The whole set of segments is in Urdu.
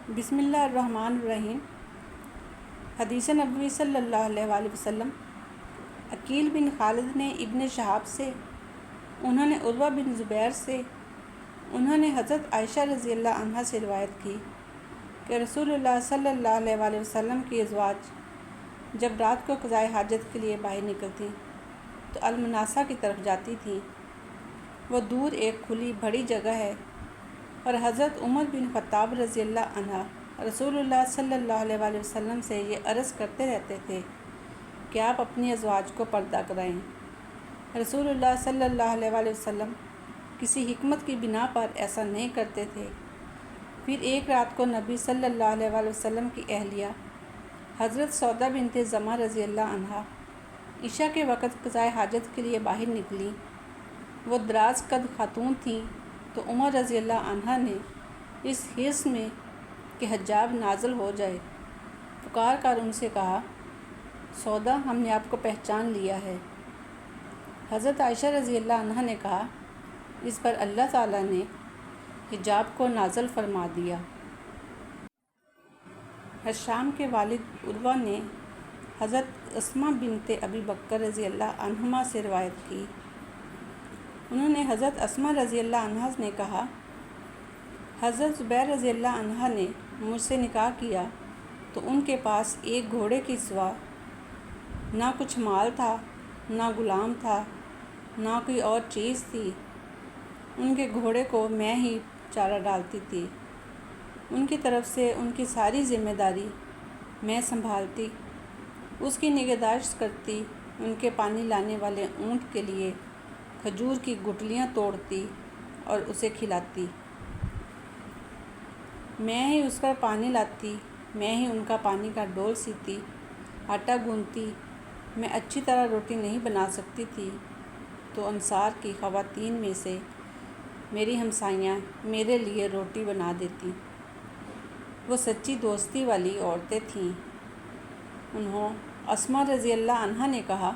بسم اللہ الرحمن الرحیم۔ حدیث نبوی صلی اللہ علیہ وآلہ وسلم۔ عقیل بن خالد نے ابن شہاب سے، انہوں نے عروہ بن زبیر سے، انہوں نے حضرت عائشہ رضی اللہ عنہا سے روایت کی کہ رسول اللہ صلی اللہ علیہ وآلہ وسلم کی ازواج جب رات کو قضائے حاجت کے لیے باہر نکلتی تو المناسہ کی طرف جاتی تھیں۔ وہ دور ایک کھلی بڑی جگہ ہے، اور حضرت عمر بن خطاب رضی اللہ عنہ رسول اللہ صلی اللہ علیہ وآلہ وسلم سے یہ عرض کرتے رہتے تھے کہ آپ اپنی ازواج کو پردہ کرائیں۔ رسول اللہ صلی اللہ علیہ وآلہ وسلم کسی حکمت کی بنا پر ایسا نہیں کرتے تھے۔ پھر ایک رات کو نبی صلی اللہ علیہ وآلہ وسلم کی اہلیہ حضرت سودا بنت زمعہ رضی اللہ عنہا عشاء کے وقت قضائے حاجت کے لیے باہر نکلی۔ وہ دراز قد خاتون تھیں، تو عمر رضی اللہ عنہ نے اس حرص میں کہ حجاب نازل ہو جائے پکار کر ان سے کہا، سودا، ہم نے آپ کو پہچان لیا ہے۔ حضرت عائشہ رضی اللہ عنہ نے کہا، اس پر اللہ تعالیٰ نے حجاب کو نازل فرما دیا۔ حشام کے والد عروہ نے حضرت اسماء بنت ابی بکر رضی اللہ عنہما سے روایت کی۔ انہوں نے حضرت اسماء رضی اللہ عنہا نے کہا، حضرت زبیر رضی اللہ عنہ نے مجھ سے نکاح کیا تو ان کے پاس ایک گھوڑے کے سوا نہ کچھ مال تھا، نہ غلام تھا، نہ کوئی اور چیز تھی۔ ان کے گھوڑے کو میں ہی چارہ ڈالتی تھی۔ ان کی طرف سے ان کی ساری ذمہ داری میں سنبھالتی، اس کی نگہداشت کرتی، ان کے پانی لانے والے اونٹ کے لیے کھجور کی گٹلیاں توڑتی اور اسے کھلاتی۔ میں ہی اس پر پانی لاتی، میں ہی ان کا پانی کا ڈول سیتی، آٹا گوندتی۔ میں اچھی طرح روٹی نہیں بنا سکتی تھی تو انصار کی خواتین میں سے میری ہمسائیاں میرے لیے روٹی بنا دیتی۔ وہ سچی دوستی والی عورتیں تھیں۔ انہوں اسماء رضی اللہ عنہا نے کہا،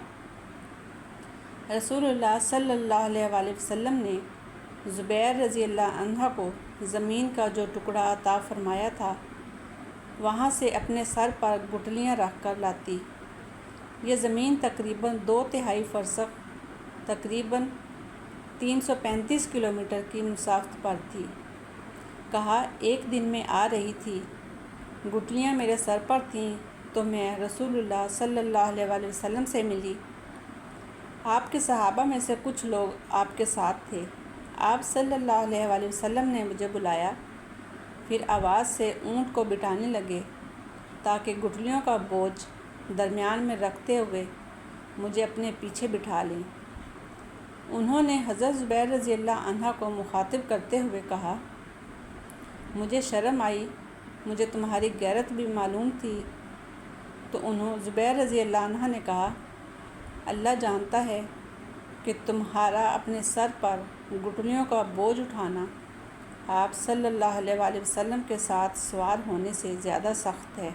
رسول اللہ صلی اللہ علیہ وآلہ وسلم نے زبیر رضی اللہ عنہ کو زمین کا جو ٹکڑا عطا فرمایا تھا وہاں سے اپنے سر پر گٹلیاں رکھ کر لاتی۔ یہ زمین تقریباً 2/3 فرسخ، تقریباً 335 کلومیٹر کی مسافت پر تھی۔ کہا، ایک دن میں آ رہی تھی، گٹلیاں میرے سر پر تھیں تو میں رسول اللہ صلی اللہ علیہ وآلہ وسلم سے ملی۔ آپ کے صحابہ میں سے کچھ لوگ آپ کے ساتھ تھے۔ آپ صلی اللہ علیہ وآلہ وسلم نے مجھے بلایا، پھر آواز سے اونٹ کو بٹھانے لگے تاکہ گٹلیوں کا بوجھ درمیان میں رکھتے ہوئے مجھے اپنے پیچھے بٹھا لیں۔ انہوں نے حضرت زبیر رضی اللہ عنہ کو مخاطب کرتے ہوئے کہا، مجھے شرم آئی، مجھے تمہاری غیرت بھی معلوم تھی۔ تو انہوں زبیر رضی اللہ عنہ نے کہا، اللہ جانتا ہے کہ تمہارا اپنے سر پر گٹلیوں کا بوجھ اٹھانا آپ صلی اللہ علیہ وآلہ وسلم کے ساتھ سوار ہونے سے زیادہ سخت ہے۔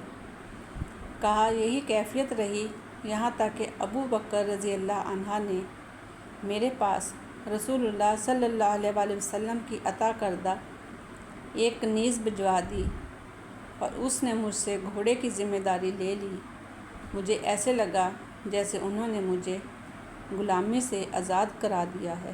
کہا، یہی کیفیت رہی یہاں تک کہ ابو بکر رضی اللہ عنہ نے میرے پاس رسول اللہ صلی اللہ علیہ وآلہ وسلم کی عطا کردہ ایک نیز بھجوا دی، اور اس نے مجھ سے گھوڑے کی ذمہ داری لے لی۔ مجھے ایسے لگا جیسے انہوں نے مجھے غلامی سے آزاد کرا دیا ہے۔